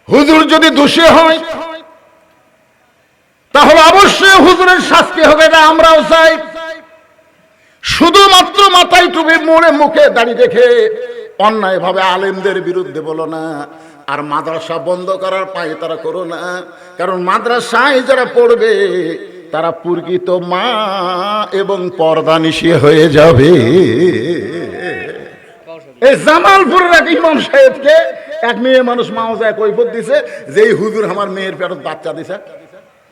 হুজুর যদি দোষী হয় তাহলে অবশ্যই হুজুরের শাস্তি হবে, না আমরাও চাই। শুধুমাত্র মাথায় টুপি মোড়ে মুখে দাড়ি রেখে অন্যায় ভাবে আলেমদের বিরুদ্ধে বলো না, আর মাদ্রাসা বন্ধ করার পায়ে তারা করো না। কারণ মাদ্রাসায় যারা পড়বে তারা প্রকৃত মা এবং পর্দানিশী হয়ে যাবে। এই জামালপুরের এক ইমাম সাহেবকে এক মেয়ে মানুষ মাওজায় কৈফিয়ত দিছে যে এই হুজুর আমার মেয়ের পেটে বাচ্চা দিছে।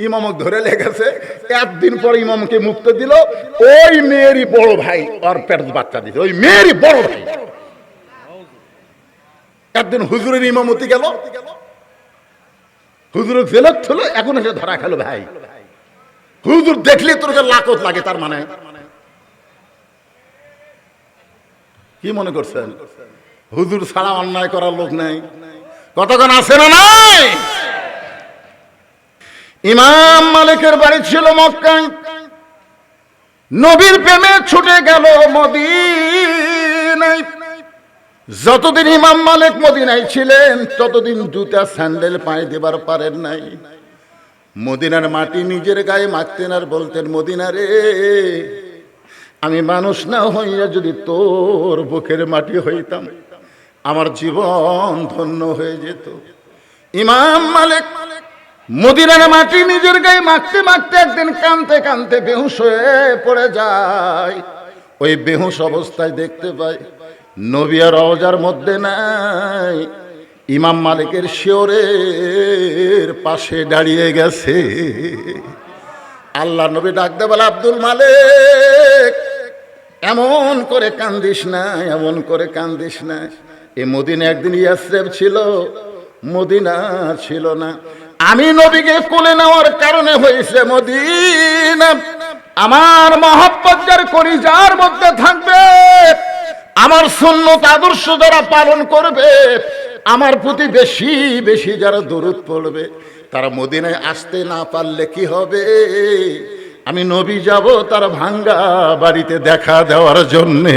ইমামক ধরে লেগেছে, একদিন পর ইমামকে মুক্ত দিল, ওই মেয়েরই বড় ভাই ওর পেটে বাচ্চা দিছে, ওই মেয়েরই বড় ভাই। একদিন হুজুরের ইমামতি গেল, হুজুরের জেলত ছিল, এখন এসে ধরা খেলো ভাই। হুজুর দেখলে তোর লাকত লাগে, তার মানে কি মনে করছেন হুজুর ছাড়া অন্যায় করার লোক নাই? কতক্ষণ আছে না নাই? ইমাম মালিকের বাড়ি ছিল মক্কায়, নবীর প্রেমে ছুটে গেল মদিনায়। যতদিন ইমাম মালিক মদিনায় ছিলেন ততদিন জুতা স্যান্ডেল পায়ে দেবার পারেন নাই। মদিনার মাটি নিজের গায়ে মাখতেন আর বলতেন, মদিনা রে, আমি মানুষ না হইয়া যদি তোর বুকের মাটি হইতাম আমার জীবন ধন্য হয়ে যেত। ইমাম মালিক মদিনার মাটি নিজের গায়ে মাখতে মাখতে একদিন কাঁদতে কাঁদতে বেহুশ হয়ে পড়ে যায়। ওই বেহুশ অবস্থায় দেখতে পাই নবী আর রওজার মধ্যে নাই, ইমাম মালিকের শিওরের পাশে দাঁড়িয়ে গেছে। আল্লাহ নবী ডাকতে বলে, আব্দুল মালিক, এমন করে কান্দিস না, এমন করে কান্দিস না। এ মদিনা একদিন ইয়াসরিব ছিল, মদিনা ছিল না। আমি নবীকে কোলে নেওয়ার কারণে হয়েছে মদিনা। আমার মহব্বত যার কলিজার মধ্যে থাকবে, আমার সুন্নত আদর্শ যারা পালন করবে, আমার প্রতি বেশি বেশি যারা দরুদ পড়বে, তারা মদিনায় আসতে না পারলে কি হবে? আমি নবী যাব তার ভাঙ্গা বাড়িতে দেখা দেওয়ার জন্যে।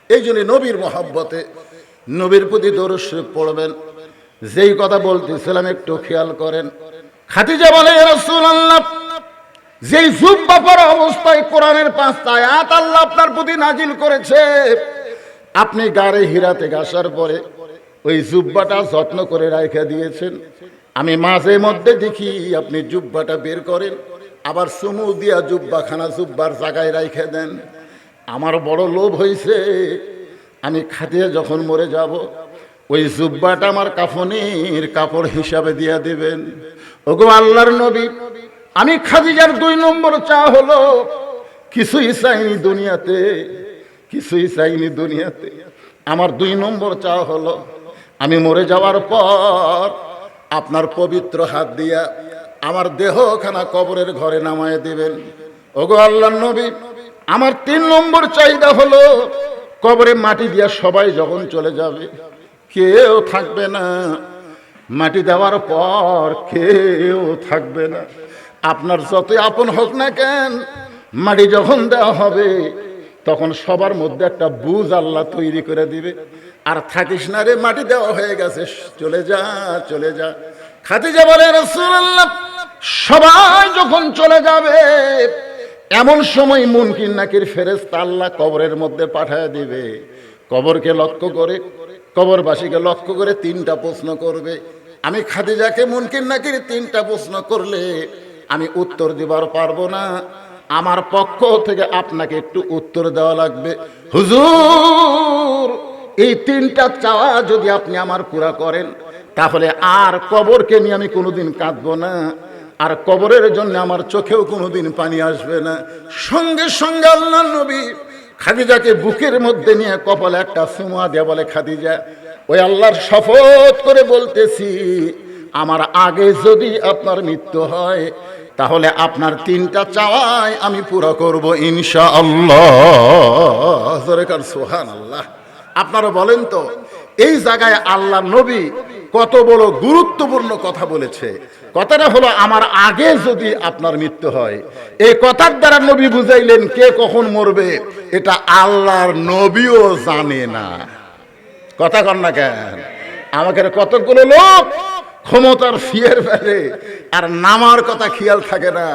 এই জন্য নবীর মহব্বতে নবীর প্রতি দরুদ শরীফ পড়বেন। যেই কথা বলতেছিলাম একটু খেয়াল করেন। খাদিজা বলে, ইয়া রাসূলুল্লাহ, যেই জুব্বা পরা অবস্থায় কোরআনের 5টা আয়াত আল্লাহ আপনার প্রতি নাজিল করেছে, আপনি গাড়ে হিরাতে আসার পরে ওই জুব্বাটা যত্ন করে রাখা দিয়েছেন। আমি মাঝে মধ্যে দেখি আপনি জুব্বাটা বের করেন, আবার চুমু দিয়া জুব্বাখানা জুব্বার জায়গায় রাখা দেন। আমার বড় লোভ হয়েছে, আমি খাদিজা যখন মরে যাব ওই জুব্বাটা আমার কাফনের কাপড় হিসাবে দিয়া দিবেন। ওগো আল্লাহর নবী, আমি খাদিজার 2 নম্বর চা হলো, কিছুই চাইনি দুনিয়াতে, কিছুই চাইনি দুনিয়াতে। আমার 2 নম্বর চা হলো, আমি মরে যাওয়ার পর আপনার পবিত্র হাত দিয়া আমার দেহখানা কবরের ঘরে নামায় দিবেন। ওগো আল্লাহর নবী, আমার 3 নম্বর চাহিদা হলো, কবরে মাটি দিয়া সবাই যখন চলে যাবে কেউ থাকবে না, মাটি দেওয়ার পর কেউ থাকবে না। আপনার যতই আপন হোক না কেন, মাটি যখন দেওয়া হবে তখন সবার মধ্যে একটা বুঝ আল্লাহ তৈরি করে দিবে, আর থাকিস না রে, মাটি দেওয়া হয়ে গেছে, চলে যা চলে যা। খাদিজা বলে, রাসূলুল্লাহ, সবাই যখন চলে যাবে এমন সময় মুনকির নাকির ফেরেশতা আল্লাহ কবরের মধ্যে পাঠায় দিবে। কবরকে লক্ষ্য করে, কবরবাসীকে লক্ষ্য করে 3টা প্রশ্ন করবে। আমি খাদিজাকে মুনকির নাকির 3টা প্রশ্ন করলে আমি উত্তর দিবার পারবো না, আমার পক্ষ থেকে আপনাকে একটু উত্তর দেওয়া লাগবে। হুজুর, এই 3টা চাওয়া যদি আপনি আমার পুরা করেন তাহলে আর কবরকে নিয়ে আমি কোনোদিন কাঁদবো না, আর কবরের জন্য আমার চোখেও কোনোদিন পানি আসবে না। সঙ্গে সঙ্গে আল্লাহর নবী খাদিজাকে বুকের মধ্যে নিয়ে কপালে একটা চুমা দিয়ে বলে, খাদিজা, ওই আল্লাহর শপথ করে বলতেছি, আমার আগে যদি আপনার মৃত্যু হয় তাহলে আপনার 3টা চাওয়াই আমি পুরো করব ইনশাআল্লাহ। সুবহানাল্লাহ। আপনারা বলেন তো, এই জায়গায় আল্লাহ নবী কত বড় গুরুত্বপূর্ণ কথা বলেছে। কথাটা হলো, আমার আগে যদি আপনার মৃত্যু হয়। এই কথার দ্বারা নবী বুঝাইলেন কে কখন মরবে এটা আল্লাহর নবীও জানে না। কথা কন না কেন? আমাকে কতগুলো লোক ক্ষমতার ফিয়ের ফেলে আর নামার কথা খেয়াল থাকে না,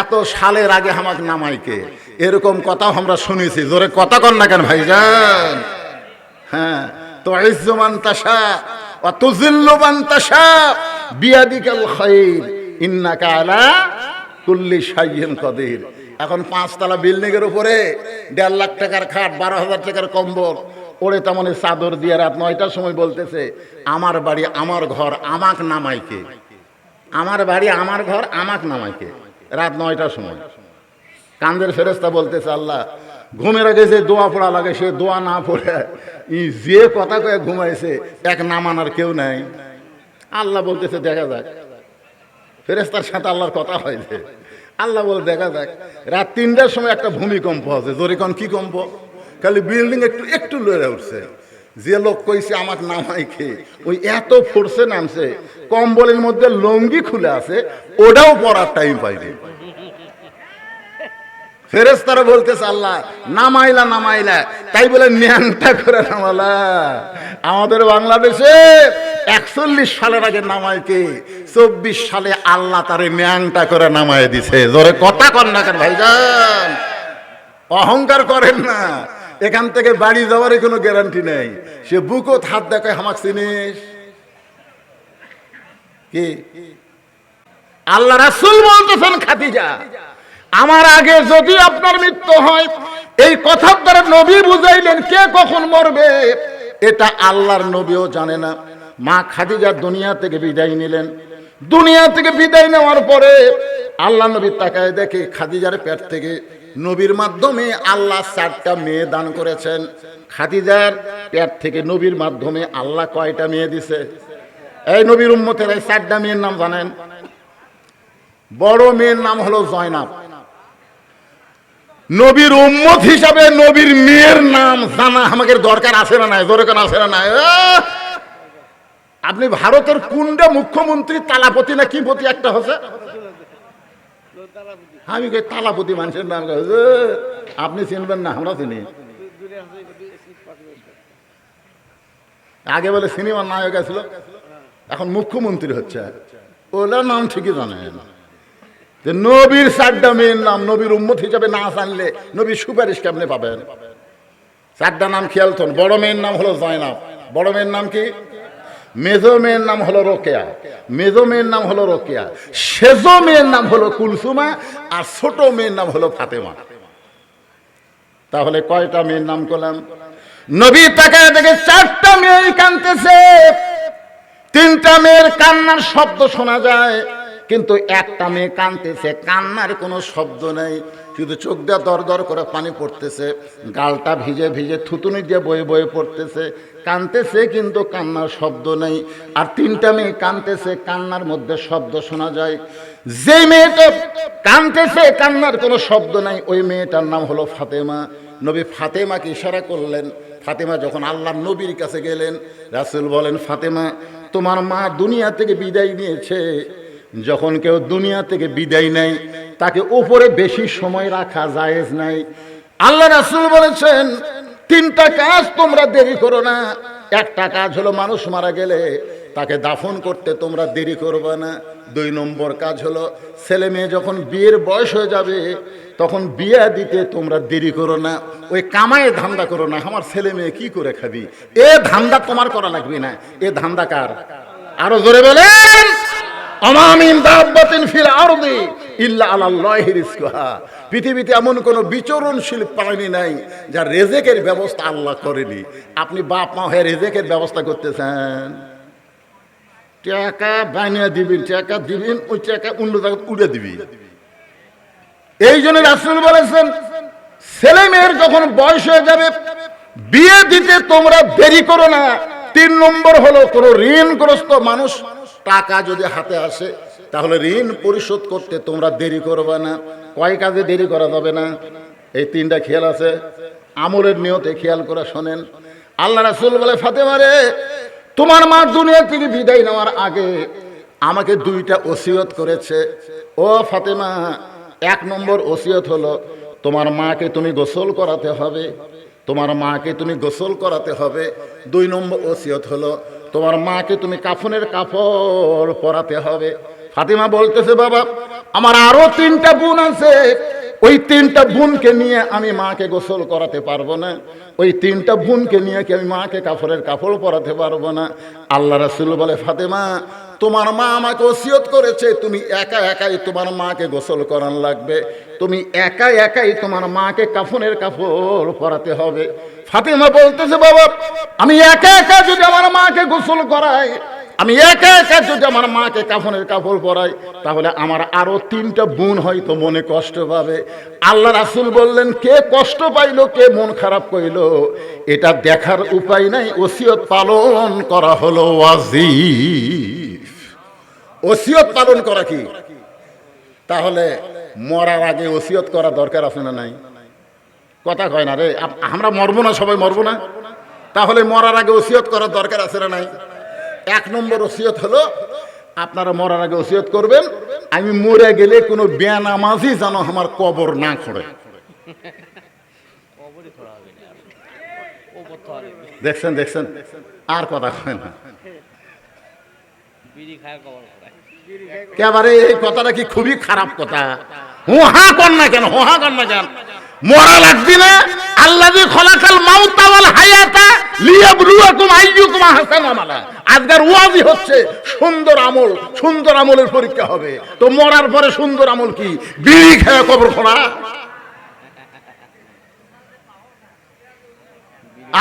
এত সালের আগে আমাকে নামাইকে, এরকম কথাও আমরা শুনেছি। জোরে কথা কন না কেন ভাইজান? হ্যাঁ, তো ইজ্জুমান তাশা ওয়া তুযিল্লু মান তাশা বিয়াদিকাল খায়র ইন্নাকা আলা কুল্লি শাইইন কাদির। এখন 5 তলা বিল্ডিং এর উপরে 1.5 লাখ টাকার খাট, 12,000 টাকার কম্বল, ওরে তেমনি চাদর দিয়ে রাত 9টার সময় বলতেছে আমার বাড়ি আমার ঘর আমাক নামাইকে, আমার বাড়ি আমার ঘর আমাক নামাইকে, রাত 9টার সময়। কান্দের ফেরেশতা বলতেছে আল্লাহ, ঘুমের আগে যে দোয়া পড়া লাগে সে দোয়া না পড়ে যে কথা কয়ে ঘুমাইছে, এক নামানোর কেউ নাই। আল্লাহ বলতেছে দেখা যাক। ফেরেশতার সাথে আল্লাহর কথা হয়েছে। আল্লাহ বলে দেখা যাক। রাত 3টার সময় একটা ভূমিকম্প আছে। জোরে কোন কি কম্প? খালি বিল্ডিং একটু একটু লড়ে উঠছে। যে লোক কইছে আমাকে নামাই খেয়ে ওই এত ফোর্সে নামছে, কম্বলের মধ্যে লঙ্গি খুলে আছে, ওটাও পরার টাইম পাইনি। ফেরেশতারা বলতেছে আল্লাহ নামাইলা নামাইলা, তাই বলে ন্যাংটা করে নামালা। আমাদের বাংলাদেশে 41 সালের আগে নামাইকে 24 সালে আল্লাহ তারে ন্যাংটা করে নামায় দিছে। জোরে কথা কন না কেন ভাইজান? অহংকার করেন না, এখান থেকে বাড়ি যাওয়ারই কোনো গ্যারান্টি নেই। সে বুকও হাত দেখে আমাক চিনিস কি? আল্লাহ রাসূল বলতেছেন খাদিজা আমার আগে যদি আপনার মৃত্যু হয়, এই কথার দ্বারা নবী বুঝাইলেন কে কখন মরবে এটা আল্লাহর নবীও জানে না। মা খাদিজা দুনিয়া থেকে বিদায় নিলেন। দুনিয়া থেকে বিদায় নেওয়ার পরে আল্লাহ নবী তাকায় দেখে খাদিজার পেট থেকে নবীর মাধ্যমে আল্লাহ 4টা মেয়ে দান করেছেন। খাদিজার পেট থেকে নবীর মাধ্যমে আল্লাহ কয়টা মেয়ে দিছে? এই নবীর উম্মতের এই 4টা মেয়ের নাম জানেন? বড় মেয়ের নাম হলো জয়নাব। নবীর উম্মত হিসাবে নবীর মেয়ের নাম জানা আমাদের দরকার আছে না নাই? দরকার আছে না নাই? আপনি ভারতের কোনটা মুখ্যমন্ত্রী তালাপতি না কি পতি একটা হচ্ছে? আমি কই তালাপতি মানুষের নাম আপনি চিনবেন না, আমরা চিনি। আগে বলে সিনেমার নায়ক ছিল, এখন মুখ্যমন্ত্রী হচ্ছে। ওলার নাম ঠিকই জানেন। যে নবীর 4টা মেয়ের নাম নবীর উম্মত হিসাবে না জানলে নবীর সুপারিশ কেমনে পাবেন? 4টা নাম খেয়াল করুন। বড় মেয়ের নাম হলো জয়নাব। বড় মেয়ের নাম কি? মেজো মেয়ের নাম হলো রোকেয়া। মেজো মেয়ের নাম হলো রোকেয়া। সেজো মেয়ের নাম হলো কুলসুমা। আর ছোট মেয়ের নাম হলো ফাতেমা। তাহলে কয়টা মেয়ের নাম করলাম? নবী তাকায় দেখে 4টা মেয়ে কাঁদতেছে। 3টা মেয়ের কান্নার শব্দ শোনা যায়, কিন্তু একটা মেয়ে কাঁদতেছে, কান্নার কোনো শব্দ নেই, শুধু চোখ দিয়ে দর দর করে পানি পড়তেছে, গালটা ভিজে ভিজে থুতুনি দিয়ে বয়ে বয়ে পড়তেছে, কাঁদতেছে কিন্তু কান্নার শব্দ নেই। আর 3টা মেয়ে কাঁদতেছে, কান্নার মধ্যে শব্দ শোনা যায়। যে মেয়েটা কাঁদতেছে কান্নার কোনো শব্দ নাই, ওই মেয়েটার নাম হলো ফাতেমা। নবী ফাতেমাকে ইশারা করলেন। ফাতেমা যখন আল্লাহর নবীর কাছে গেলেন, রাসূল বলেন ফাতেমা তোমার মা দুনিয়া থেকে বিদায় নিয়েছে। যখন কেউ দুনিয়া থেকে বিদায় নেয় তাকে উপরে বেশি সময় রাখা জায়েজ নাই। আল্লাহ রাসূল বলেছেন 3টা কাজ তোমরা দেরি করো না। একটা কাজ হলো মানুষ মারা গেলে তাকে দাফন করতে তোমরা দেরি করবে না। 2 নম্বর কাজ হলো ছেলে মেয়ে যখন বিয়ের বয়স হয়ে যাবে তখন বিয়ে দিতে তোমরা দেরি করো না। ওই কামায়ে ধান্দা করো না, আমার ছেলে মেয়ে কি করে খাবি, এ ধান্দা তোমার করা লাগবে না। এ ধান্দা কার? আরো জোরে বলেন। আমামিন দাব্বাতিন ফিল আরদি ইল্লা আলাল্লাহি রিজকুহা। পৃথিবীতে এমন কোনো বিচরণশীল প্রাণী নাই যার রিজেকের ব্যবস্থা আল্লাহ করেনি। আপনি বাপ মা হয়ে রিজেকের ব্যবস্থা করতেছেন, টাকা বানিয়ে দিবেন, টাকা দিবেন, ওই টাকা অন্য জায়গায় উড়ে দিবি। এই জন্য রাসূল বলেছেন ছেলে মেয়ের যখন বয়স হয়ে যাবে বিয়ে দিতে তোমরা দেরি করো না। 3 নম্বর হলো কোনো ঋণগ্রস্ত মানুষ টাকা যদি হাতে আসে তাহলে ঋণ পরিশোধ করতে তোমরা দেরি করবে না। কয় কাজে দেরি করা যাবে না? এই 3টা খেয়াল আছে, আমলের নিয়তে খেয়াল করে শোনেন। আল্লাহ রাসূল বলে ফাতেমা রে, তোমার মা দুনিয়া থেকে বিদায় নেওয়ার আগে আমাকে 2টা ওসিয়ত করেছে। ও ফাতেমা, 1 নম্বর ওসিয়ত হলো তোমার মাকে তুমি গোসল করাতে হবে, তোমার মাকে তুমি গোসল করাতে হবে। 2 নম্বর ওসিয়ত হলো তোমার মাকে তুমি কাফনের কাপড় পরাতে হবে। ফাতিমা বলতেছে, বাবা আমার আরো 3টা বোন আছে, ওই 3টা বোনকে নিয়ে আমি মাকে গোসল করাতে পারবো না, ওই 3টা বোনকে নিয়ে কি আমি মাকে কাফনের কাপড় পরাতে পারবো না। আল্লাহ রাসূল বলে, ফাতিমা তোমার মা আমাকে ওসিয়ত করেছে তুমি একা একাই তোমার মাকে গোসল করান লাগবে, তুমি একা একাই তোমার মাকে কাফনের কাপড় পরাতে হবে। ফাতিমা বলতেছে, বাবা আমি একা একা যদি আমার মাকে গোসল করাই, আমি একা একা যদি আমার মাকে কাফনের কাপড় পরাই, তাহলে আমার আরো 3টা বোন হয়তো মনে কষ্ট পাবে। আল্লাহ রাসূল বললেন, কে কষ্ট পাইলো, কে মন খারাপ কইলো, এটা দেখার উপায় নাই, ওসিয়ত পালন করা হলো ওয়াজিব। ওসিয়ত পালন করা কি? তাহলে মরার আগে ওসিয়ত করা দরকার আছে না নাই? কথা কয় না রে, আমরা মরবো না, সবাই মরবো না, তাহলে মরার আগে ওসিয়ত করার দরকার আছে না নাই? 1 নম্বর ওসিয়ত হলো, আপনারা মরার আগে ওসিয়ত করবেন, আমি মরে গেলে কোনো বেনামাজি যেন আমার কবর না খোঁড়ে। দেখছেন দেখছেন, আর কথা কয় না। একেবারে এই কথাটা কি খুবই খারাপ কথা। হোহা কর না কেন, হোহা কর না কেন? মরা লাগবে না। আল্লাযী খলাকাল মাউতা ওয়াল হায়াতা লিয়াবলুয়াকুম আইয়ুকুম আহসানু আমালা। আজকের ওয়াজি হচ্ছে সুন্দর আমল, সুন্দর আমলের পরীক্ষা হবে। তো মরার পরে সুন্দর আমল কি? বিড়ি খেয়ে কবর খোঁড়া?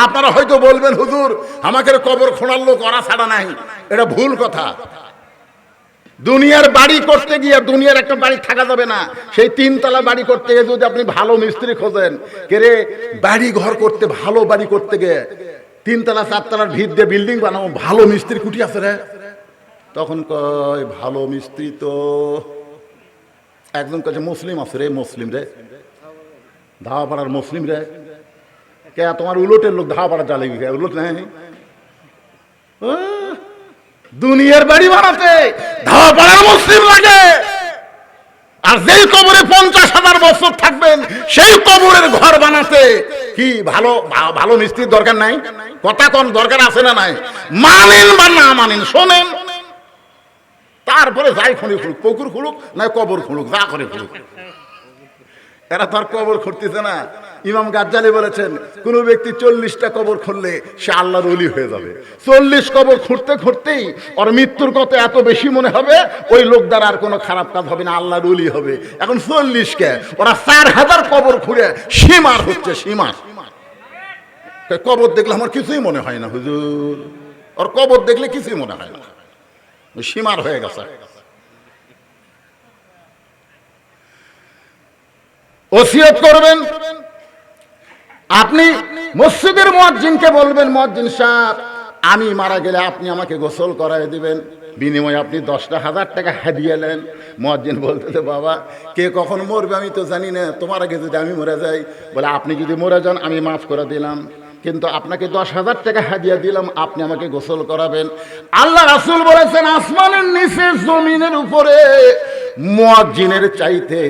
আপনারা হয়তো বলবেন, হুজুর আমাকে কবর খোঁড়ার লোক ওরা ছাড়া নাই। এটা ভুল কথা। দুনিয়ার বাড়ি করতে গিয়ে দুনিয়ার একটা বাড়ি থাকা যাবে না। সেই 3 তলা বাড়ি করতে গিয়ে যদি আপনি ভালো মিস্ত্রি খোঁজেন, কে রে বাড়ি ঘর করতে, ভালো বাড়ি করতে গিয়ে 3 তলা 4 তলার ভিত দিয়ে বিল্ডিং বানাবো, ভালো মিস্ত্রি কুটি আছে রে? তখন কয় ভালো মিস্ত্রি তো একজন কাছে মুসলিম আছে রে, মুসলিম রে, ধাওয়াপাড়ার মুসলিম রে। কে তোমার উলটের লোক ধাওয়াপাড়া জ্বালাবি? উলট নাই। দুনিয়ার বাড়ি বানাতে ধাওয়াপাড়ার মুসলিম লাগে, আর যেই কবরে 50,000 বছর থাকবেন সেই কবরের ঘর বানাতে কি ভালো ভালো মিস্ত্রির দরকার নাই? কথা কোন দরকার আছে না নাই? মানেন বা না মানেন, শোনেন, তারপরে যাই খুঁড়ি খুঁড়ুক, পুকুর খুঁড়ুক না কবর খুঁড়ুক, যা করে খুঁড়ুক। এরা তো আর কবর খুঁড়তেছে না। ইমাম গাজ্জালি বলেছেন, কোন ব্যক্তি 40টা কবর খুঁড়লে সে আল্লাহর ওলি হয়ে যাবে। 40 কবর খুঁড়তে খুঁড়তেই ওর মৃত্যুর কথা এত বেশি মনে হবে, ওই লোক দ্বারা আর কোনো খারাপ কাজ হবে না, আল্লাহর ওলি হবে। এখন 40 কে ওরা 4000 কবর খুঁড়ে সীমার হচ্ছে, সীমার। কবর দেখলে আমার কিছুই মনে হয় না হুজুর, ওর কবর দেখলে কিছুই মনে হয় না, সীমার হয়ে গেছে। ওসিয়ত করবেন, আপনি মসজিদের মুয়াজ্জিনকে বলবেন, মুয়াজ্জিন সাহেব আমি মারা গেলে আপনি আমাকে গোসল করায় দিবেন, বিনিময়ে আপনি 10,000 টাকা হাদিয়া নেন। মুয়াজ্জিন বলতেছে, বাবা কে কখন মরবে আমি তো জানি না, তোমার আগে যদি আমি মরে যাই, বলে আপনি যদি মরে যান আমি মাফ করে দিলাম, কিন্তু আপনাকে 10,000 টাকা হাদিয়া দিলাম, আপনি আমাকে গোসল করাবেন। আল্লাহ রাসূল বলেছেন, আসমানের নিচে জমিনের উপরে মুয়াজ্জিনের চাইতে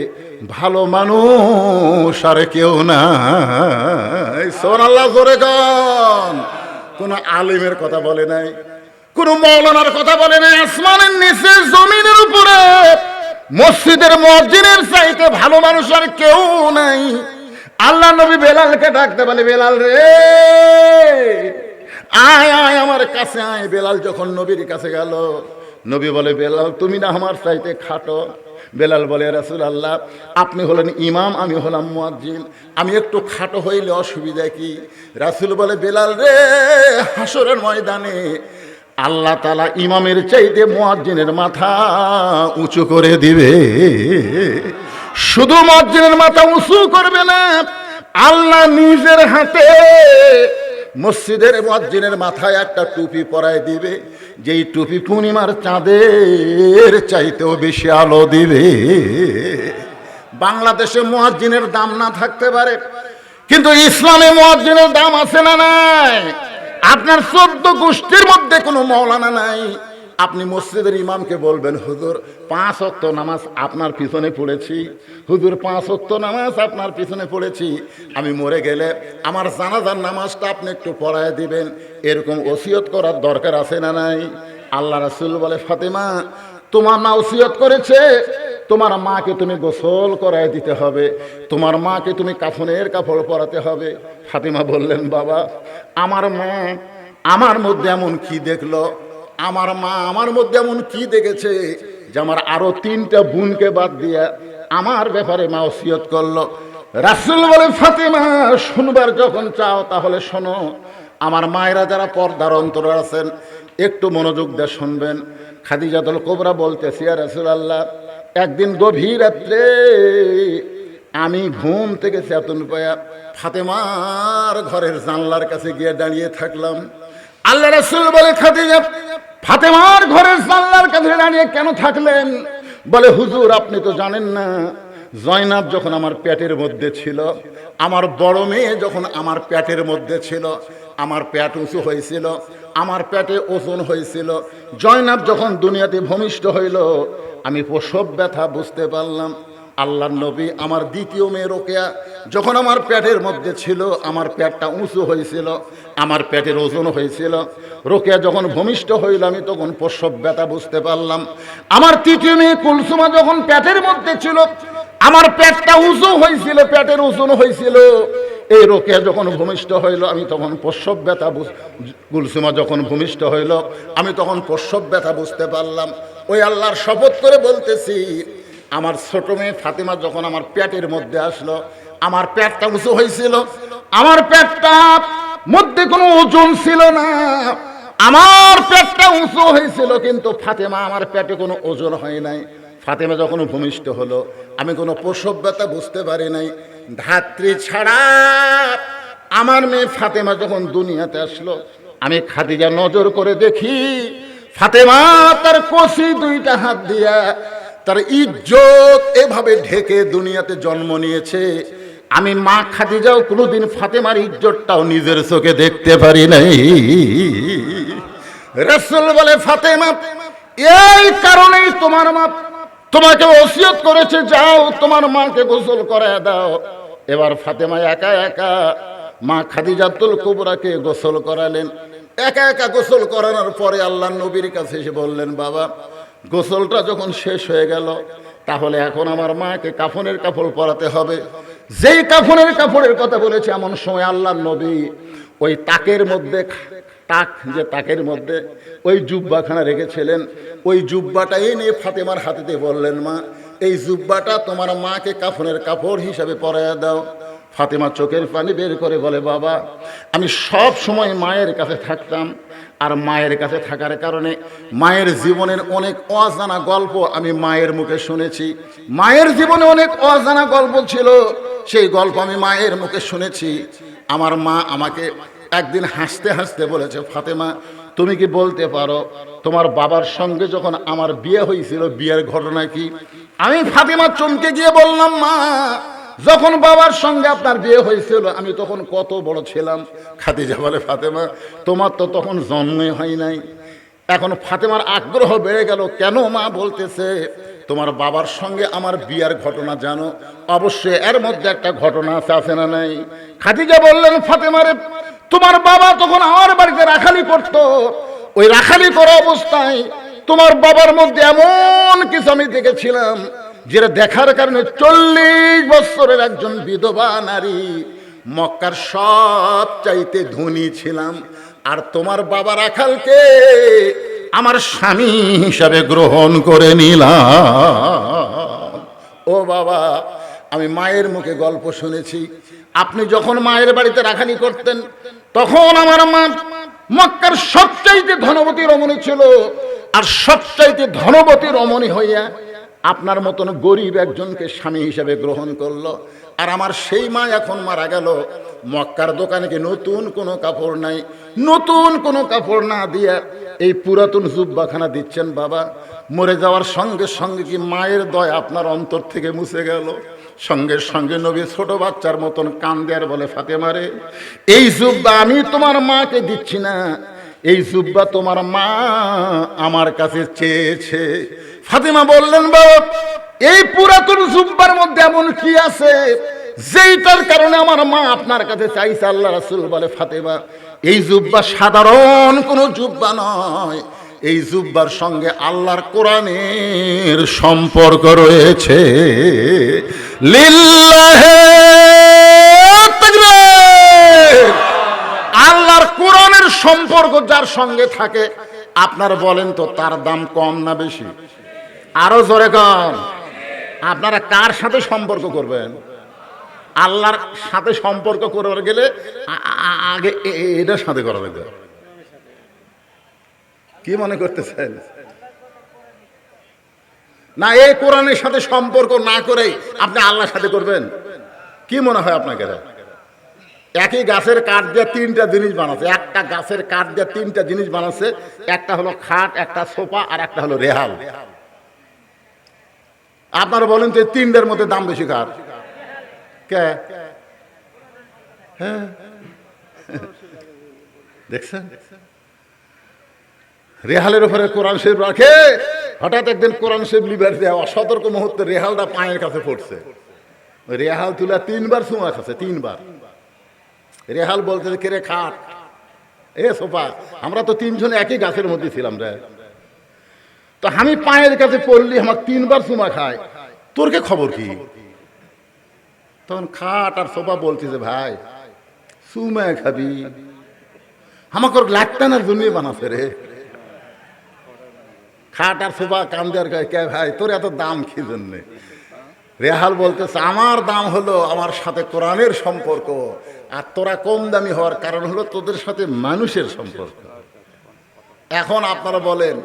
ভালো মানুষ আর কেউ নাই। সুবহানাল্লাহ, জোরে গান। কোন আলিমের কথা বলে নাই, কোন মাওলানার কথা বলে নাই। আসমানের নিচে জমিনের উপরে মসজিদের মুয়াজ্জিনের চাইতে ভালো মানুষ আর কেউ নাই। আল্লাহ নবী বেলালকে ডাকতে বলে, বেলাল রে আয় আয় আমার কাছে আয়। বেলাল যখন নবীর কাছে গেল, নবী বলে, বেলাল তুমি না আমার চাইতে খাটো। বেলাল বলে, রাসূলুল্লাহ আপনি হলেন ইমাম, আমি হলাম মুয়াজ্জিন, আমি একটু খাটো হইলে অসুবিধা কি? রাসূল বলে, বেলাল রে হাসরের ময়দানে আল্লাহ তাআলা ইমামের চাইতে মুয়াজ্জিনের মাথা উঁচু করে দিবে। শুধু মুয়াজ্জিনের মাথা উঁচু করবে না, আল্লাহ নিজের হাতে মসজিদের মুয়াজ্জিনের মাথায় একটা টুপি পরায় দিবে, যেই টুপি পূর্ণিমার চাঁদের চাইতেও বেশি আলো দিবে। বাংলাদেশে মুয়াজ্জিনের দাম না থাকতে পারে, কিন্তু ইসলামে মুয়াজ্জিনের দাম আছে না নাই? আপনার 14 গোষ্ঠীর মধ্যে কোনো মাওলানা নাই, আপনি মসজিদের ইমামকে বলবেন, হুজুর 5 ওয়াক্ত নামাজ আপনার পিছনে পড়েছি, হুজুর 5 ওয়াক্ত নামাজ আপনার পিছনে পড়েছি, আমি মরে গেলে আমার জানাজার নামাজটা আপনি একটু পড়ায় দিবেন। এরকম ওসিয়ত করার দরকার আছে না নাই? আল্লাহ রাসূল বলে, ফাতেমা তোমার মা ওসিয়ত করেছে, তোমার মাকে তুমি গোসল করায় দিতে হবে, তোমার মাকে তুমি কাফনের কাপড় পরাতে হবে। ফাতেমা বললেন, বাবা আমার মা আমার মধ্যে এমন কি দেখলো, আমার মা আমার মধ্যে এমন কি দেখেছে যে আমার আরো 3টা বোনকে বাদ দিয়ে আমার ব্যাপারে মা ওসিয়ত করলো। রাসূল বলে, ফাতেমা শুনবার যখন চাও তাহলে শোনো। আমার মায়েরা যারা পর্দার অন্তরে আছেন একটু মনোযোগ দিয়ে শুনবেন। খাদিজাতুল কুবরা বলতেছি, ইয়া রাসূলুল্লাহ, একদিন গভীর রাত্রে আমি ঘুম থেকে চেতন পায়া ফাতেমার ঘরের জানলার কাছে গিয়ে দাঁড়িয়ে থাকলাম। আল্লাহ রাসূল বলে, খাদিজা ফাতেমার ঘরের জানলার কাছে দাঁড়িয়ে কেন থাকলেন? বলে, হুজুর আপনি তো জানেন না, জয়নাব যখন আমার পেটের মধ্যে ছিল, আমার বড় মেয়ে যখন আমার পেটের মধ্যে ছিল, আমার পেট উঁচু হয়েছিল, আমার পেটে ওজন হয়েছিল। জয়নাব যখন দুনিয়াতে ভূমিষ্ঠ হইল, আমি প্রসব ব্যথা বুঝতে পারলাম। আল্লাহর নবী আমার দ্বিতীয় মেয়ে রোকেয়া যখন আমার পেটের মধ্যে ছিল, আমার পেটটা উঁচু হয়েছিল, আমার পেটের ওজন হয়েছিল। রোকেয়া যখন ভূমিষ্ঠ হইল, আমি তখন প্রসব ব্যথা বুঝতে পারলাম। আমার তৃতীয় মেয়ে কুলসুমা যখন পেটের মধ্যে ছিল, আমার পেটটা উঁচু হয়েছিল, পেটের ওজন হয়েছিল। এই রোকেয়া যখন ভূমিষ্ঠ হইল, আমি তখন প্রসব ব্যথা কুলসুমা যখন ভূমিষ্ঠ হইল, আমি তখন প্রসব ব্যথা বুঝতে পারলাম। ওই আল্লাহর শপথ করে বলতেছি, আমার ছোট মেয়ে ফাতেমা যখন আমার পেটের মধ্যে আসলো, আমার পেটটা উঁচু হয়েছিল, আমার পেটটা মধ্যে কোনো ওজন ছিল না, আমার পেটটা উঁচু হয়েছিল, কিন্তু ফাতেমা আমার পেটে কোনো ওজন হয় নাই। ফাতেমা যখন ভূমিষ্ঠ হলো, আমি কোনো প্রসব ব্যথা বুঝতে পারি নাই। ধাত্রী ছাড়া আমার মেয়ে ফাতেমা যখন দুনিয়াতে আসলো, আমি খাদিজা নজর করে দেখি ফাতেমা তার কষি 2টা হাত দিয়া তার ইজ্জত এভাবে ঢেকে দুনিয়াতে জন্ম নিয়েছে। আমি মা খাদিজাও কোনোদিন ফাতেমার ইজ্জতটাও নিজের চোখে দেখতে পারি নাই। রাসূল বলে, ফাতেমা এই কারণেই তোমার মা তোমাকে ওসিয়ত করেছে, যাও তোমার মাকে গোসল করায় দাও। এবার ফাতেমা একা একা মা খাদিজাতুল কুবরাকে গোসল করালেন। একা একা গোসল করানোর পরে আল্লাহর নবীর কাছে এসে বললেন, বাবা গোসলটা যখন শেষ হয়ে গেল, তাহলে এখন আমার মাকে কাফনের কাপড় পরাতে হবে। যেই কাফনের কাপড়ের কথা বলেছে, এমন সময় আল্লাহর নবী ওই তাকের মধ্যে, তাকের মধ্যে ওই জুব্বাখানা রেখেছিলেন, ওই জুব্বাটা এনে ফাতেমার হাতে বললেন, মা এই জুব্বাটা তোমার মাকে কাফনের কাপড় হিসাবে পরাইয়া দাও। ফাতেমা চোখের পানি বের করে বলে, বাবা আমি সব সময় মায়ের কাছে থাকতাম, আর মায়ের কাছে থাকার কারণে মায়ের জীবনের অনেক অজানা গল্প আমি মায়ের মুখে শুনেছি। মায়ের জীবনে অনেক অজানা গল্প ছিল, সেই গল্প আমি মায়ের মুখে শুনেছি। আমার মা আমাকে একদিন হাসতে হাসতে বলেছে, ফাতেমা তুমি কি বলতে পারো তোমার বাবার সঙ্গে যখন আমার বিয়ে হয়েছিল, বিয়ের ঘটনা কি? আমি ফাতেমা চমকে গিয়ে বললাম, মা যখন বাবার সঙ্গে আপনার বিয়ে হয়েছিল আমি তখন কত বড় ছিলাম? খাদিজা বলে, ফাতেমা তোমার তো তখন জন্মই হয় নাই। এখন ফাতেমার আগ্রহ বেড়ে গেল, কেন মা বলতেছে তোমার বাবার সঙ্গে আমার বিয়ের ঘটনা জানো? অবশ্যই এর মধ্যে একটা ঘটনা আছে না নাই? খাদিজা বললেন, ফাতেমারে তোমার বাবা তখন আমার বাড়িতে রাখালি করত, ওই রাখালি করা অবস্থায় তোমার বাবার মধ্যে এমন কিছু আমি দেখেছিলাম, যেটা দেখার কারণে 40 বছরের একজন বিধবা নারী, মক্কার সব চাইতে ধনী ছিলাম। আর তোমার বাবা রাখালকে আমার স্বামী হিসাবে গ্রহণ করে নিলাম। ও বাবা, আমি মায়ের মুখে গল্প শুনেছি, আপনি যখন মায়ের বাড়িতে রাখালি করতেন তখন আমার মা মক্কার সবচাইতে ধনবতী রমণী ছিল, আর সবচাইতে ধনবতী রমণী হইয়া আপনার মতন গরিব একজনকে স্বামী হিসেবে গ্রহণ করলো। আর আমার সেই মা এখন মারা গেল, মক্কার দোকানে কি নতুন কোনো কাপড় নাই, নতুন কোনো কাপড় না দিয়া এই পুরাতন জুব্বাখানা দিচ্ছেন। বাবা মরে যাওয়ার সঙ্গে সঙ্গে কি মায়ের দয়া আপনার অন্তর থেকে মুছে গেল? সঙ্গে সঙ্গে নবী ছোট বাচ্চার মতন কান্দে আর বলে, ফাতেমারে এই জুব্বা আমি তোমার মাকে দিচ্ছি না, এই জুব্বা তোমার মা আমার কাছে চেয়েছে। ফাতেমা বললেন, বাবা এই পুরাতন জুব্বার মধ্যে এমন কি আছে যেইটার কারণে আমার মা আপনার কাছে চাইছে? আল্লাহ রাসূল বলে, ফাতেমা এই জুব্বা সাধারণ কোনো জুব্বা নয়, এই জুব্বার সঙ্গে আল্লাহর কোরআনের সম্পর্ক রয়েছে। লিল্লাহে তাকবীর। আল্লাহর কোরআনের সম্পর্ক যার সঙ্গে থাকে, আপনার বলেন তো তার দাম কম না বেশি? আরো জোরে কম। আপনারা কার সাথে সম্পর্ক করবেন? আল্লাহর সাথে সম্পর্ক করবার গেলে আগে এটার সাথে করা লাগবে। কি মনে করতেছেন? না এই কোরআনের সাথে সম্পর্ক না করে আপনি আল্লাহর সাথে করবেন? কি মনে হয় আপনাকে? একই গাছের কাঠ দিয়ে তিনটা জিনিস বানাচ্ছে, একটা গাছের কাঠ দিয়ে তিনটা জিনিস বানাচ্ছে, একটা হলো খাট, একটা সোফা, আর একটা হলো রেহাল। আপনারা বলেন তো এই তিনটার মধ্যে দাম বেশি কার? কে? হ্যাঁ দেখছেন, রেহালের উপরে কোরআন শরীফ রাখে। হঠাৎ একদিন কোরআন শরীফ লিবার দেওয়া অসতর্ক মুহূর্তে রেহালটা পায়ের কাছে পড়ছে, রেহাল তুলে 3 বার চুমা খাচ্ছে, 3 বার। রেহাল বলতে কে রে খাট, এ সোফা, আমরা তো 3 জন একই গাছের মধ্যে ছিলাম রে, তো আমি পায়ের কাছে পড়লি আমার 3 বার চুমা খায়, তোর কে খবর কি? তখন খাট আর সোফা বলতেছে, ভাই চুমা খাবি, আমাকে লাটানোর জন্য বানাচ্ছে রে। খাট আর সোফা কান দেওয়ার কে ভাই তোর এত দাম কি জন্যে? রেহাল বলতেছে, আমার দাম হলো আমার সাথে কোরআনের সম্পর্ক, আর তোরা কম দামি হওয়ার কারণ হলো তোদের সাথে মানুষের সম্পর্ক। এখন আপনারা বলেন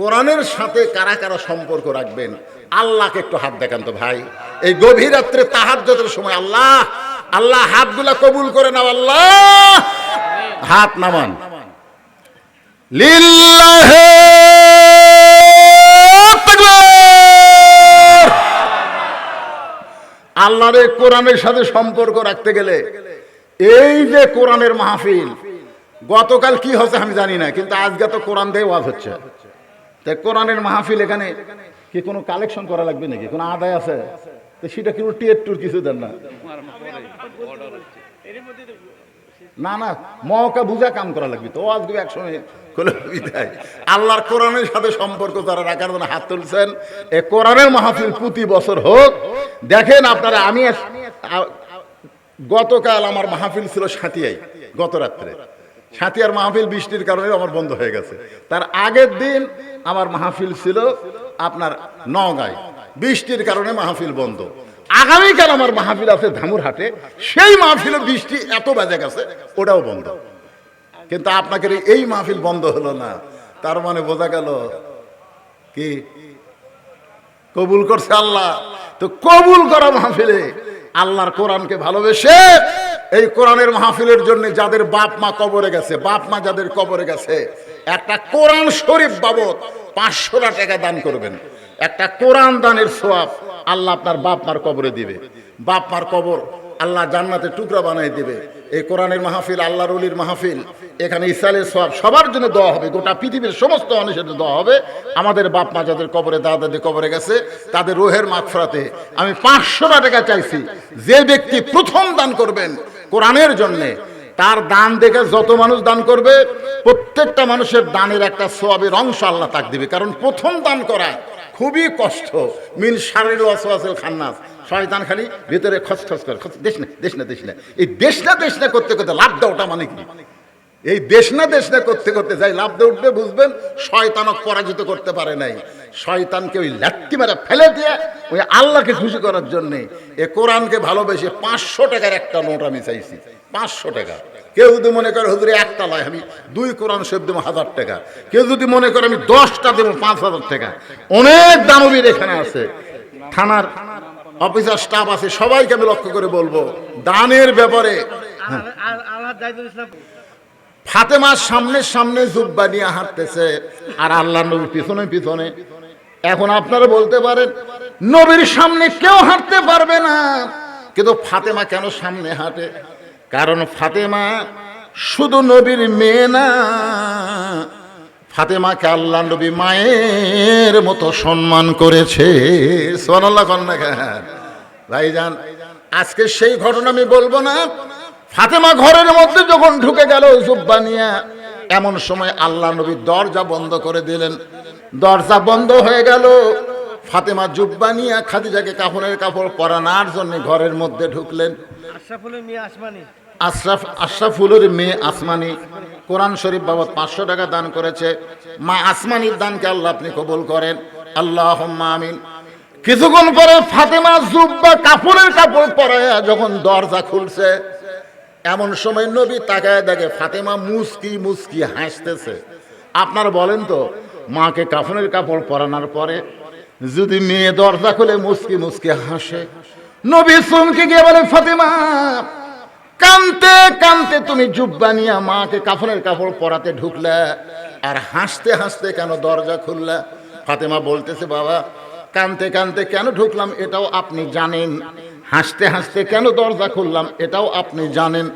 কোরআনের সাথে কারা কারা সম্পর্ক রাখবেন? আল্লাহকে একটু হাত দেখান তো ভাই, এই গভীর রাত্রে তাহাজ্জুদের সময় আল্লাহ আল্লাহ হাতগুলা কবুল করে নাও, আল্লাহ হাত নামান। লিল্লাহে তাকবীর। আল্লাহর এই কোরআনের সাথে সম্পর্ক রাখতে গেলে এই যে কোরআনের মাহফিল, গতকাল কি হচ্ছে আমি জানি না, কিন্তু আজকে তো কোরআন দিয়ে ওয়াজ হচ্ছে। তাই কোরআনের মাহফিল এখানে কি কোনো কালেকশন করা লাগবে নাকি? কোনো আদায় আছে? তো সেটা কি টিয়ার টুর কিছু দেন না? না না, মৌকা বুঝা কাম করা লাগবে তো। আজকে একসময় আল্লাহর কোরআনের সাথে সম্পর্ক যারা রাখার জন্য হাত তুলছেন, এই কোরআনের মাহফিল প্রতি বছর হোক। দেখেন আপনারা, আমি গতকাল আমার মাহফিল ছিল সাতিয়ায়, গত রাত্রে সাতিয়ার মাহফিল বৃষ্টির কারণে আমার বন্ধ হয়ে গেছে। তার আগের দিন আমার মাহফিল ছিল আপনার নওগাঁয়, বৃষ্টির কারণে মাহফিল বন্ধ। আগামীকাল আমার মাহফিল আছে ধামুরহাটে, সেই মাহফিলে বৃষ্টি এত বাজে গেছে, ওটাও বন্ধ। কিন্তু আপনাকে এই মাহফিল বন্ধ হলো না, তার মানে বোঝা গেল কি কবুল করছে আল্লাহ। তো কবুল করা মাহফিলে আল্লাহর কোরআনকে ভালোবেসে এই কোরআনের মাহফিলের জন্য যাদের বাপ মা কবরে গেছে, বাপ মা যাদের কবরে গেছে, একটা কোরআন শরীফ বাবদ 500 টাকা দান করবেন। একটা কোরআন দানের সওয়াব আল্লাহ আপনার বাপ মার কবরে দিবে। বাপ মার কবর আল্লাহ জান্নাতে টুকরা বানিয়ে দিবে। এই কোরআনের মাহফিল, আল্লাহর ওলির মাহফিল, এখানে ইসালের সওয়াব সবার জন্য দেওয়া হবে, গোটা পৃথিবীর সমস্ত মানুষের জন্য দেওয়া হবে। আমাদের বাপ মা যাদের কবরে, দাদা দাদি কবরে গেছে, তাদের রুহের মাগফিরাতে আমি 500 টাকা চাইছি। যে ব্যক্তি প্রথম দান করবেন কোরআনের জন্য, তার দান দেখে যত মানুষ দান করবে, প্রত্যেকটা মানুষের দানের একটা সওয়াবের অংশ আল্লাহ তাক দিবে। কারণ প্রথম দান করা খুবই কষ্ট। মিন শারিল ওয়াসওয়াসিল খান্নাস, শয়তান খালি ভিতরে খসখস করে, দেশ না দেশ না দেশ না, এই দেশ না করতে করতে লাভ দেওয়াটা মানে কি? এই দেশ না করতে করতে যাই লাভ দিয়ে উঠবে, বুঝবেন শয়তানক পরাজিত করতে পারে নাই। শয়তানকে ওই লাত্তি মারা ফেলে দিয়ে ওই আল্লাহকে খুশি করার জন্য এ কোরআনকে ভালোবেসে 500 টাকার একটা নোট আমি চাইছি। 500 টাকা। কেউ যদি মনে করে হুজুরে একটা লয়, আমি 2 কোরআন শরীফ দেবো 1000 টাকা। কেউ যদি মনে করে আমি 10টা দেবো 5000 টাকা। অনেক দানবীর এখানে আছে, থানার অফিসার স্টাফ আছে, সবাইকে আমি লক্ষ্য করে বলবো দানের ব্যাপারে। ফাতেমার সামনে জুব্বা নিয়ে হাঁটতেছে আর আল্লাহ নবীর পিছনে পিছনে। এখন আপনারা বলতে পারেন নবীর সামনে কেউ হাঁটতে পারবে না, কিন্তু ফাতেমা কেন সামনে হাঁটে? কারণ ফাতেমা শুধু নবীর মেয়ে না, ফাতেমাকে আল্লাহ নবী মায়ের মতো সম্মান করেছে। সুবহানাল্লাহ কন্যা ভাইজান, আজকে সেই ঘটনা আমি বলবো না। ফাতেমা ঘরের মধ্যে যখন ঢুকে গেল জুব্বা নিয়ে, এমন সময় আল্লাহ নবী দরজা বন্ধ করে দিলেন। দরজা বন্ধ হয়ে গেল। ফাতেমা জুব্বা নিয়ে খাদিজাকে কাফনের কাপড় পরানোর জন্য ঘরের মধ্যে ঢুকলেন। আশরাফুলের মেয়ে আসমানি কোরআন শরীফ বাবদ 500 টাকা দান করেছে। মা আসমানির দানকে আল্লাহ আপনি কবুল করেন, আল্লাহুম্মা আমিন। কিছুক্ষণ পরে ফাতেমা জুব্বা কাপড়ের কাপড় পরায়া যখন দরজা খুলছে, এমন সময় নবী তাকায় দেখে ফাতেমা মুস্কি মুস্কি হাসতেছে। আপনারা বলেন তো, মাকে কাফনের কাপড় পরানোর পরে যদি মেয়ে দরজা খুলে মুস্কি মুস্কি হাসে, নবী চমকে গিয়ে বলে, ফাতেমা কানতে কানতে তুমি জুব্বা নিয়ে মাকে কাফনের কাপড় পরাতে ঢুকলা, আর হাসতে হাসতে কেন দরজা খুললা? ফাতেমা বলতেছে, বাবা কানতে কানতে কেন ঢুকলাম এটাও আপনি জানেন, হাসতে হাসতে কেন দরজা খুললাম এটাও আপনি জানেন।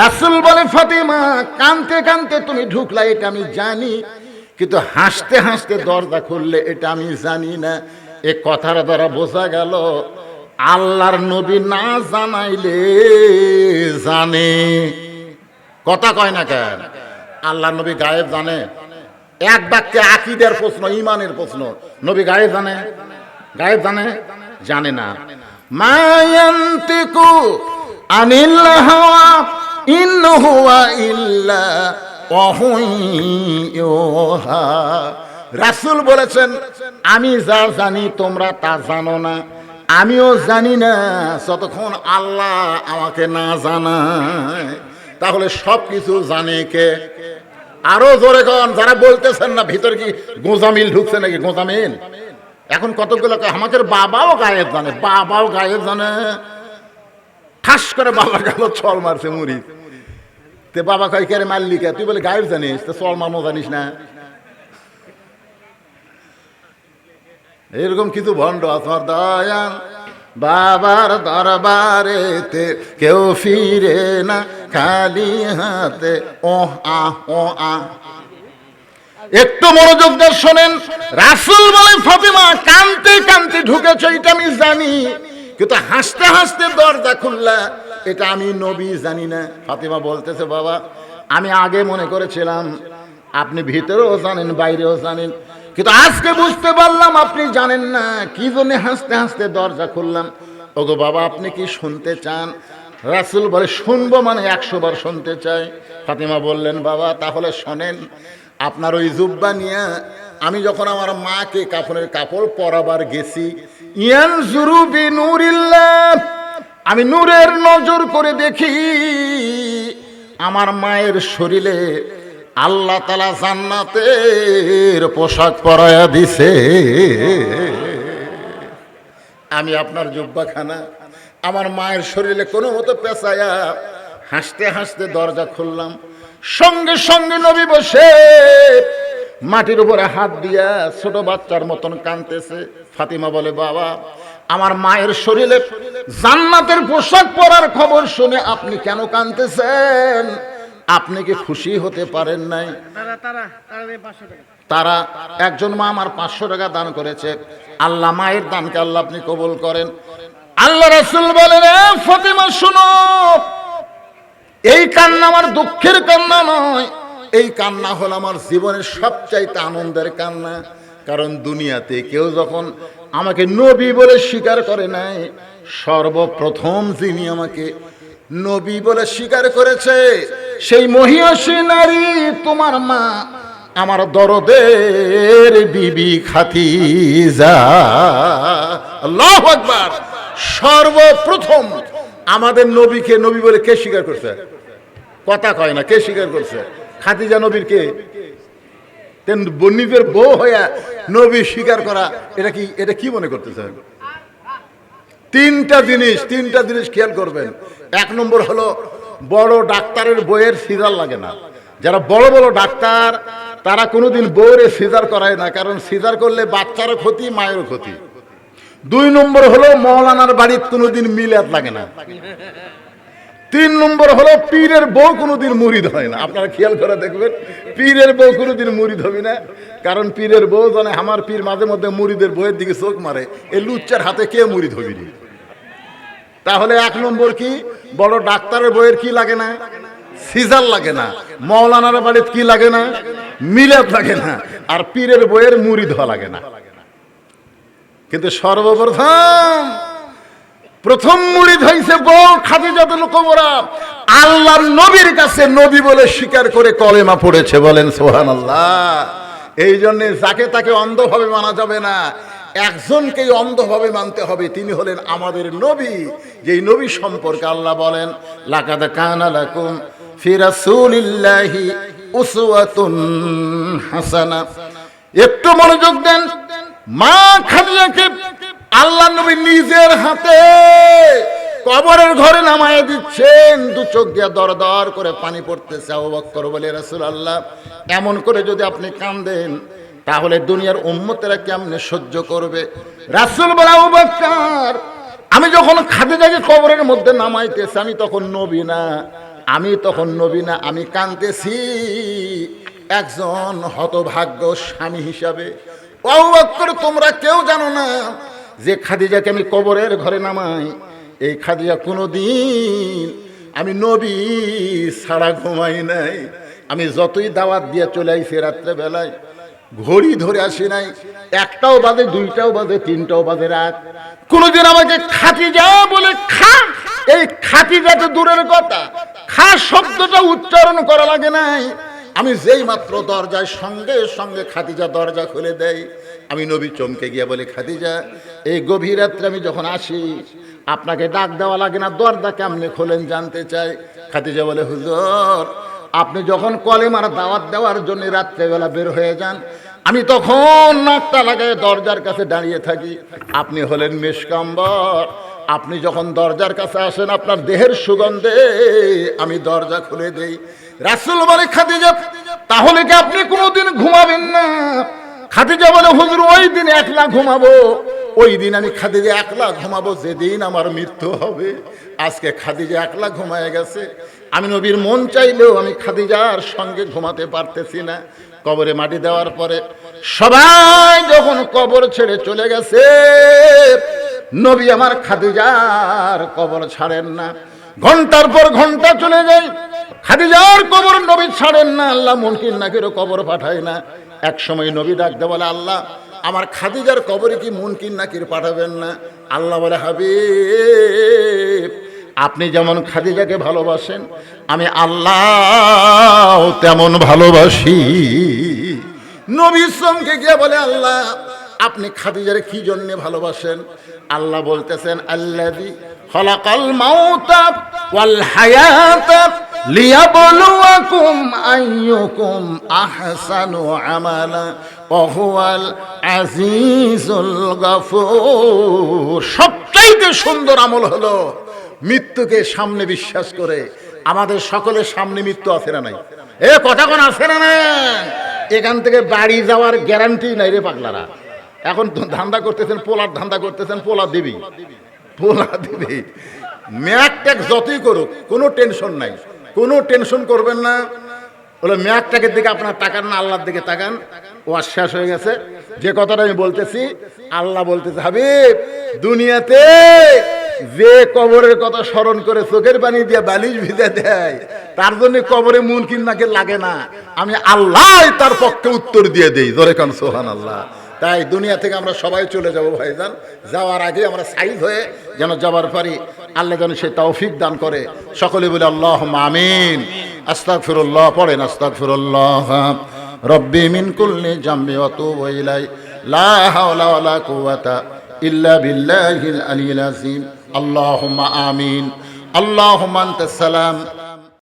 রাসূল বলে, ফাতেমা কানতে কানতে তুমি ঢুকলা এটা আমি জানি, কিন্তু হাসতে হাসতে দরজা খুললে এটা আমি জানি না। এ কথার দ্বারা বোঝা গেল আল্লাহর নবী না জানাইলে জানে। কথা কয় না কেন? আল্লাহর নবী গায়েব জানে? এক বাক্যে আকীদার প্রশ্ন, ঈমানের প্রশ্ন, নবী গায়েব জানে? গায়েব জানে? জানে না। মা ইয়ান্তিকু আনিল হাওয়া ইন হুয়া ইল্লা ওয়াহয়ুহা। রাসূল বলেছেন, আমি যা জানি তোমরা তা জানো না, আমিও জানি না যতক্ষণ আল্লাহ আমাকে না জানায়। তাহলে সব কিছু জানে কে? আরো জোরে কন, যারা বলতেছেন না ভিতরে কি গোজামিল ঢুকছে নাকি? গোজামিল এখন কতগুলো আমাদের বাবাও গায়েব জানে, বাবাও গায়েব জানে। ঠাস করে বাবা গেল ছল মারছে মুড়ি, তে বাবা কয় কে রে মারলি কে? তুই বলে গায়েব জানিস, তো ছল মারনো জানিস না? এরকম কিছু ভণ্ড আপনার দয়াল বাবার দরবারেতে কেউ ফিরে না খালি হাতে। ও আহ ও আহ, একটু মনোযোগ দিয়ে শোনেন। রাসূল বলে, ফাতেমা কানতে কানতে ঢুকেছে এটা আমি জানি, কিন্তু হাসতে হাসতে দরজা খুললা এটা আমি নবী জানি না। ফাতেমা বলতেছে, বাবা আমি আগে মনে করেছিলাম আপনি ভিতরেও জানেন বাইরেও জানেন, কিন্তু আজকে বুঝতে পারলাম আপনি জানেন না। কি জন্য হাসতে হাসতে দরজা খুললাম? ওগো বাবা আপনি কি শুনতে চান? রাসূল বলে, শুনবো মানে 100 বার শুনতে চাই। ফাতেমা বললেন, বাবা তাহলে শোনেন, আপনার ওই জুব্বা নিয়ে আমি যখন আমার মাকে কাফনের কাপড় পরাবার গেছি, ইয়ানজুরু বিনুরিল্লাহ, আমি নূরের নজর করে দেখি আমার মায়ের শরীরে আল্লাহ তাআলা জান্নাতের পোশাক পরায়া দিছে। আমি আপনার জুব্বাখানা আমার মায়ের শরীরে কোনো মতো পেঁচায়া হাসতে হাসতে দরজা খুললাম। সঙ্গে সঙ্গে নবী বসে মাটির উপরে হাত দিয়া ছোট বাচ্চার মতন কাঁদতেছে। ফাতিমা বলে, বাবা আমার মায়ের শরীরে জান্নাতের পোশাক পরার খবর শুনে আপনি কেন কাঁদতেছেন? আপনি কি খুশি হতে পারেন নাই? তারা একজন মা আমার 500 টাকা দান করেছে। আল্লাহ মায়ের দানকে আল্লাহ আপনি কবুল করেন। আল্লাহ রাসূল বলেন, ফাতিমা শুনো, এই কান্না আমার দুঃখের কান্না নয়, এই কান্না হলো আমার জীবনের সবচাইতে আনন্দের কান্না। কারণ দুনিয়াতে কেউ যখন আমাকে নবী বলে স্বীকার করে নাই, সর্বপ্রথম যিনি আমাকে নবী বলে স্বীকার করেছে সেই মহিয়সী নারী তোমার মা, আমার দরদের বিবি খাদিজা। আল্লাহু আকবার। সর্বপ্রথম আমাদের নবীকে নবী বলে কে স্বীকার করছে? কথা কয় না, কে স্বীকার করছে? খাদিজা নবীর কে? নিজের বউ হইয়া নবী স্বীকার করা, এটা কি মনে করতেছে? তিনটা জিনিস খেয়াল করবেন। 1 নম্বর হলো, বড় ডাক্তারের বইয়ের সিজার লাগে না। যারা বড় বড় ডাক্তার তারা কোনোদিন বউরে সিজার করায় না, কারণ সিজার করলে বাচ্চারও ক্ষতি, মায়েরও ক্ষতি। 2 নম্বর হলো, মৌলানার বাড়ির কোনোদিন মিলাদ লাগে না। 3 নম্বর হলো পীরের বউ কোনোদিন মুরিদ হয় না। আপনারা খেয়াল করে দেখবেন, পীরের বউ কোনোদিন মুরিদ হবে না। কারণ পীরের বউ জানে আমার পীর মাঝে মধ্যে মুরিদের বউয়ের দিকে চোখ মারে, এই লুচ্চার হাতে কে মুরিদ হবি রে। তাহলে 1 নম্বর কি, বড় ডাক্তারের বইয়ের কি লাগে না, সিজার লাগে না। মৌলানার বাড়িতে কি লাগে না, মিলাদ লাগে না। আর পীরের বইয়ের মুরিদ হওয়া লাগে না। কিন্তু প্রথম মুরিদ হয়েছে বউ খাদিজাতুল কুবরা। আল্লাহর নবীর কাছে নবী বলে স্বীকার করে কলেমা পড়েছে, বলেন সুবহানাল্লাহ। এই জন্য যাকে তাকে অন্ধভাবে মানা যাবে না, একজনকেই অন্ধভাবে মানতে হবে, তিনি হলেন আমাদের নবী। যেই নবী সম্পর্কে আল্লাহ বলেন, লাকাদ কানা লাকুম ফি রাসূলিল্লাহি উসওয়াতুন হাসানা। একটু মনোযোগ দেন। মা খাদিজাকে আল্লাহ নবী নিজের হাতে কবরের ঘরে নামায় দিচ্ছেন, 2 চোখ দিয়ে দর দর করে পানি পড়তেছে। আবু বকর বলে, রাসূলুল্লাহ, এমন করে যদি আপনি কাঁদেন তাহলে দুনিয়ার উম্মতেরা কেমনে সহ্য করবে? রাসূল বলে, আবু বকর, আমি যখন খাদিজাকে কবরের মধ্যে নামাইতেছি আমি তখন নবী না, আমি কাঁদতেছি একজন হতভাগ্য স্বামী হিসাবে। আবু বকর, তোমরা কেউ জানো না যে খাদিজাকে আমি কবরের ঘরে নামাই, এই খাদিজা কোনোদিন আমি নবী ছাড়া ঘুমাই নাই। আমি যতই দাওয়াত দিয়ে চলে আইছি রাত্রেবেলায়, ঘড়ি ধরে আসি নাই, 1টাও বাজে, 2টাও বাজে, 3টাও বাজে রাত। কোনোদিন আমাকে খাদিজা বলে খা, এই খাদিজা তো দূরের কথা, খা শব্দটা উচ্চারণ করা লাগে নাই। আমি যেই মাত্র দরজায় সঙ্গে সঙ্গে খাদিজা দরজা খুলে দেয়। আমি নবী চমকে গিয়ে বলে, খাদিজা, এই গভীর রাত্রে আমি যখন আসি আপনাকে ডাক দেওয়া লাগে না, দরজা কেমনে খোলেন জানতে চাই। খাদিজা বলে, হুজুর, আপনি যখন কলেমার দাওয়াত দেওয়ার জন্য রাত্রেবেলা বের হয়ে যান, আমি তখন নাকটা লাগায় দরজার কাছে দাঁড়িয়ে থাকি। আপনি হলেন মেশকাম্বর, আপনি যখন দরজার কাছে আসেন আপনার দেহের সুগন্ধে আমি দরজা খুলে দেই। রাসূল বলে, খাদিজা, তাহলে কি আপনি কোনোদিন ঘুমাবেন না? খাদিজা বলে, হুজুর, ওই দিন একলা ঘুমাবো, ওই দিন আমি খাদিজা একলা ঘুমাবো যেদিন আমার মৃত্যু হবে। আজকে খাদিজা একলা ঘুমায় গেছে, আমি নবীর মন চাইলেও আমি খাদিজার সঙ্গে ঘুমাতে পারতেছি না। কবরে মাটি দেওয়ার পরে সবাই যখন কবর ছেড়ে চলে গেছে, নবী আমার খাদিজার কবর ছাড়েন না। ঘন্টার পর ঘন্টা চলে যায়, খাদিজার কবর নবী ছাড়েন না। আল্লাহ মুনকির নাকিরও কবর পাঠায় না। এক সময় নবী ডাকতে বলে, আল্লাহ, আমার খাদিজার কবরে কি মুনকির নাকির পাঠাবেন না? আল্লাহ বলে, হাবিব, আপনি যেমন খাদিজাকে ভালোবাসেন আমি আল্লাহ তেমন ভালোবাসি। নবী চমকে গিয়ে বলে, আল্লাহ, আপনি খাদিজারে কি জন্য ভালোবাসেন? আল্লাহ বলতেছেন, আল্লাযী খালাকাল মাউতা ওয়াল হায়াতা লিয়াবলুয়াকুম আইয়ুকুম আহসানু আমালা ওয়া হুয়াল আজিজুল গফুর। সবচাইতে সুন্দর আমল হলো মৃত্যুকে সামনে বিশ্বাস করে। আমাদের সকলের সামনে মৃত্যু আছে না নাই? এ কথা কোন আছে না না? এখান থেকে বাড়ি যাওয়ার গ্যারান্টি নাই রে পাগলারা। এখন ধান্দা করতেছেন, পোলার ধান্দা করতেছেন, পোলা দিবি, ম্যাক ট্যাক যতই করুক কোনো টেনশন নাই, কোনো টেনশন করবেন না। বলে ম্যাক ট্যাকের দিকে আপনার তাকান না, আল্লাহর দিকে তাকান। ও শেষ হয়ে গেছে। যে কথাটা আমি বলতেছি, আল্লাহ বলতেছে, হাবিব, দুনিয়াতে যে কবরের কথা স্মরণ করে চোখের পানি দিয়ে বালিশ ভিজে দেয়, তার জন্য কবরে মুনকির নাকির লাগে না, আমি আল্লাহ তার পক্ষে উত্তর দিয়ে দেই। জোরে কান সুবহানাল্লাহ। তাই দুনিয়া থেকে আমরা সবাই চলে যাব ভাইজান, যাওয়ার আগে আমরা সাইজ হয়ে যেন যাবার পারি। আল্লাহ যেন সে তৌফিক দান করে। সকলে বলে আল্লাহুম্মা আমিন। আস্তাগফিরুল্লাহ পড়েন, আস্তাগফিরুল্লাহ রব্বি মিন কুল্লি জামবি ওয়া তুবু ইলাই, লা হাওলা ওয়ালা কুওয়াতা ইল্লা বিল্লাহিল আলিয়্যিল আযীম। আল্লাহুম্মা আমিন। আল্লাহুম্মা আনতাস সালাম